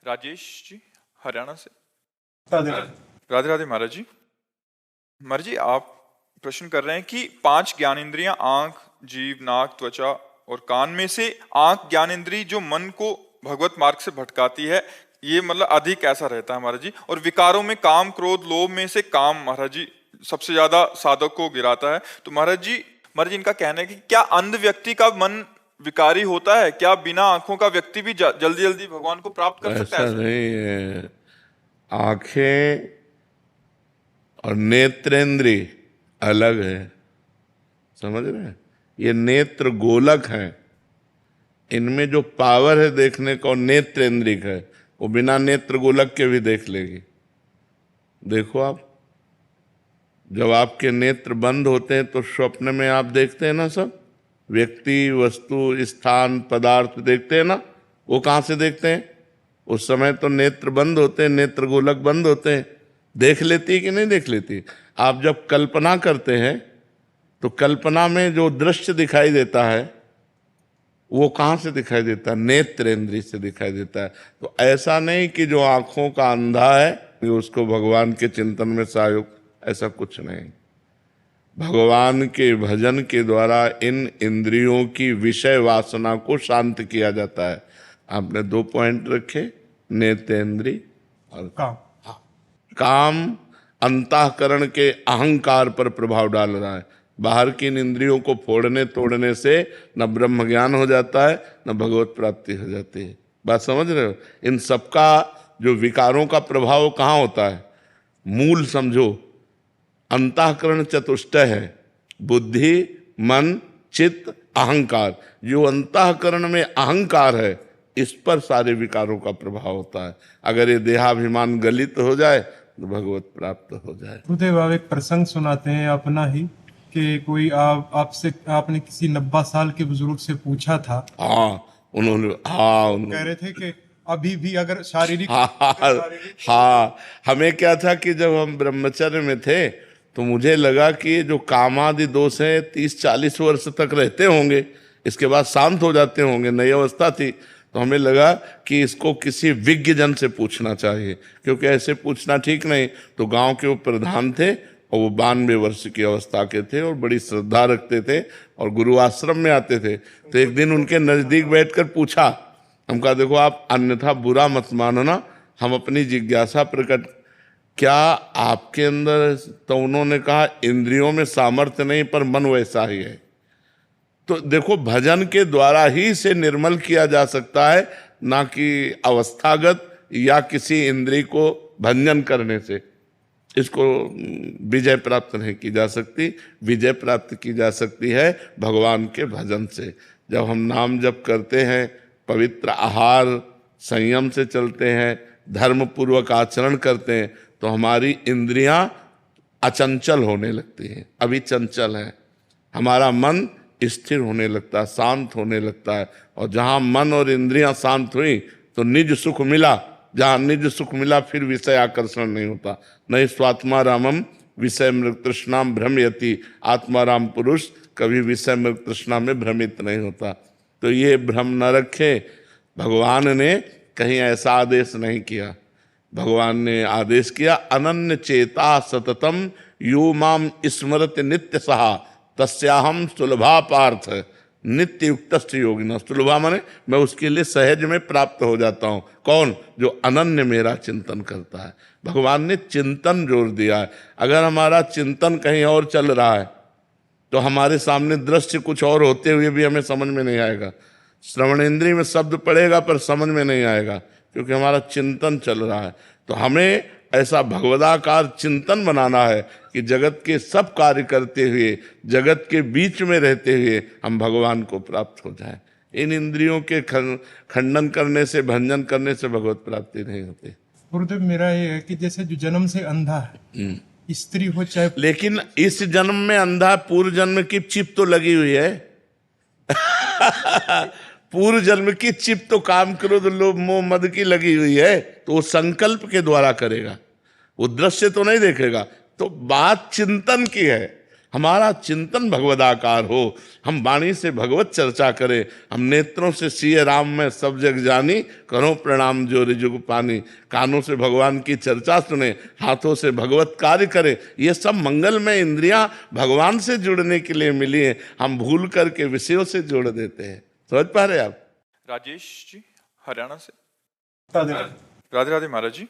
राजेश जी, हरियाणा से। राधे राधे राधे महाराज जी। महाराज जी, आप प्रश्न कर रहे हैं कि 5 ज्ञानेंद्रियां आंख, जीभ, नाक, त्वचा और कान में से आंख ज्ञानेंद्रिय जो मन को भगवत मार्ग से भटकाती है, ये मतलब अधिक कैसा रहता है महाराज जी? और विकारों में काम, क्रोध, लोभ में से काम महाराज जी सबसे ज्यादा साधक को गिराता है। तो महाराज जी इनका कहना है कि क्या अंध व्यक्ति का मन विकारी होता है? क्या बिना आंखों का व्यक्ति भी जल्दी जल्दी भगवान को प्राप्त कर सकता है? ऐसा नहीं है। आंखें और नेत्रेंद्रिय अलग है, समझ रहे हैं? ये नेत्र गोलक हैं, इनमें जो पावर है देखने का नेत्रेंद्रिय है, वो बिना नेत्र गोलक के भी देख लेगी। देखो आप, जब आपके नेत्र बंद होते हैं तो स्वप्न में आप देखते हैं ना, सब व्यक्ति, वस्तु, स्थान, पदार्थ देखते हैं ना। वो कहाँ से देखते हैं? उस समय तो नेत्र बंद होते हैं, नेत्र गोलक बंद होते हैं। देख लेती है कि नहीं देख लेती? आप जब कल्पना करते हैं तो कल्पना में जो दृश्य दिखाई देता है वो कहाँ से दिखाई देता है? नेत्रेंद्रिय से दिखाई देता है। तो ऐसा नहीं कि जो आंखों का अंधा है उसको भगवान के चिंतन में सहयोग, ऐसा कुछ नहीं। भगवान के भजन के द्वारा इन इंद्रियों की विषय वासना को शांत किया जाता है। आपने 2 पॉइंट रखे, नेत्रेंद्रिय और काम। काम अंतःकरण के अहंकार पर प्रभाव डाल रहा है। बाहर की इन इंद्रियों को फोड़ने तोड़ने से न ब्रह्म ज्ञान हो जाता है, न भगवत प्राप्ति हो जाती है। बात समझ रहे हो? इन सबका जो विकारों का प्रभाव कहाँ होता है? मूल समझो, अंतःकरण चतुष्टय है, बुद्धि, मन, चित्त, अहंकार। जो अंतःकरण में अहंकार है, इस पर सारे विकारों का प्रभाव होता है। अगर ये देहाभिमान गलित हो जाए तो भगवत प्राप्त हो जाए। गुरुदेव, आप एक प्रसंग सुनाते हैं अपना ही कि कोई आपने किसी 90 साल के बुजुर्ग से पूछा था। उन्होंने कह रहे थे कि अभी भी अगर शारीरिक हमें क्या था कि जब हम ब्रह्मचर्य में थे तो मुझे लगा कि जो कामादि दोष है 30-40 वर्ष तक रहते होंगे, इसके बाद शांत हो जाते होंगे, नई अवस्था थी। तो हमें लगा कि इसको किसी विज्ञ जन से पूछना चाहिए, क्योंकि ऐसे पूछना ठीक नहीं। तो गांव के वो प्रधान थे और वो 92 वर्ष की अवस्था के थे और बड़ी श्रद्धा रखते थे और गुरु आश्रम में आते थे। तो एक दिन उनके नजदीक बैठकर पूछा, हम कहा देखो आप अन्यथा बुरा मत मानो ना, हम अपनी जिज्ञासा प्रकट, क्या आपके अंदर? तो उन्होंने कहा इंद्रियों में सामर्थ्य नहीं पर मन वैसा ही है। तो देखो, भजन के द्वारा ही से निर्मल किया जा सकता है, ना कि अवस्थागत या किसी इंद्रिय को भंजन करने से इसको विजय प्राप्त नहीं की जा सकती। विजय प्राप्त की जा सकती है भगवान के भजन से। जब हम नाम जप करते हैं, पवित्र आहार संयम से चलते हैं, धर्म पूर्वक आचरण करते हैं, तो हमारी इंद्रियां अचंचल होने लगती हैं। अभी चंचल है, हमारा मन स्थिर होने लगता है, शांत होने लगता है। और जहाँ मन और इंद्रियां शांत हुई तो निज सुख मिला। जहाँ निज सुख मिला फिर विषय आकर्षण नहीं होता। नहीं स्वात्मा रामम विषय मृग तृष्णाम भ्रमयति। आत्मा राम पुरुष कभी विषय मृग तृष्णा में भ्रमित नहीं होता। तो ये भ्रम न रखे। भगवान ने कहीं ऐसा आदेश नहीं किया। भगवान ने आदेश किया, अनन्य चेता सततम यो माम स्मरत नित्य सहा तस्याहम सुलभा पार्थ नित्य युक्त योगिना। सुलभा माने मैं उसके लिए सहज में प्राप्त हो जाता हूँ। कौन? जो अनन्य मेरा चिंतन करता है। भगवान ने चिंतन जोर दिया है। अगर हमारा चिंतन कहीं और चल रहा है तो हमारे सामने दृश्य कुछ और होते हुए भी हमें समझ में नहीं आएगा। श्रवणेंद्रिय में शब्द पड़ेगा पर समझ में नहीं आएगा, क्योंकि हमारा चिंतन चल रहा है। तो हमें ऐसा भगवदाकार चिंतन बनाना है कि जगत के सब कार्य करते हुए, जगत के बीच में रहते हुए हम भगवान को प्राप्त हो जाएं। इन इंद्रियों के खंडन करने से, भंजन करने से भगवत प्राप्ति नहीं होती। गुरुदेव, मेरा ये है कि जैसे जो जन्म से अंधा है, स्त्री हो चाहे, लेकिन इस जन्म में अंधा, पूर्व जन्म की चिप तो लगी हुई है। पूर्व जन्म की चिप तो काम क्रोध लोभ मोह मद की लगी हुई है, तो वो संकल्प के द्वारा करेगा, वो दृश्य तो नहीं देखेगा। तो बात चिंतन की है। हमारा चिंतन भगवदाकार हो, हम वाणी से भगवत चर्चा करें, हम नेत्रों से सिय राम में सब जग जानी, करो प्रणाम जो रिजुग पानी, कानों से भगवान की चर्चा सुने, हाथों से भगवत कार्य करें। ये सब मंगलमय इंद्रियां भगवान से जुड़ने के लिए मिली हैं, हम भूल करके विषयों से जोड़ देते हैं। समझ पा रहे आप? राजेश जी हरियाणा से। राधे राधे राधे महाराज जी।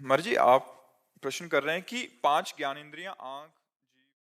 महाराज जी आप प्रश्न कर रहे हैं कि 5 ज्ञानेंद्रियां आंख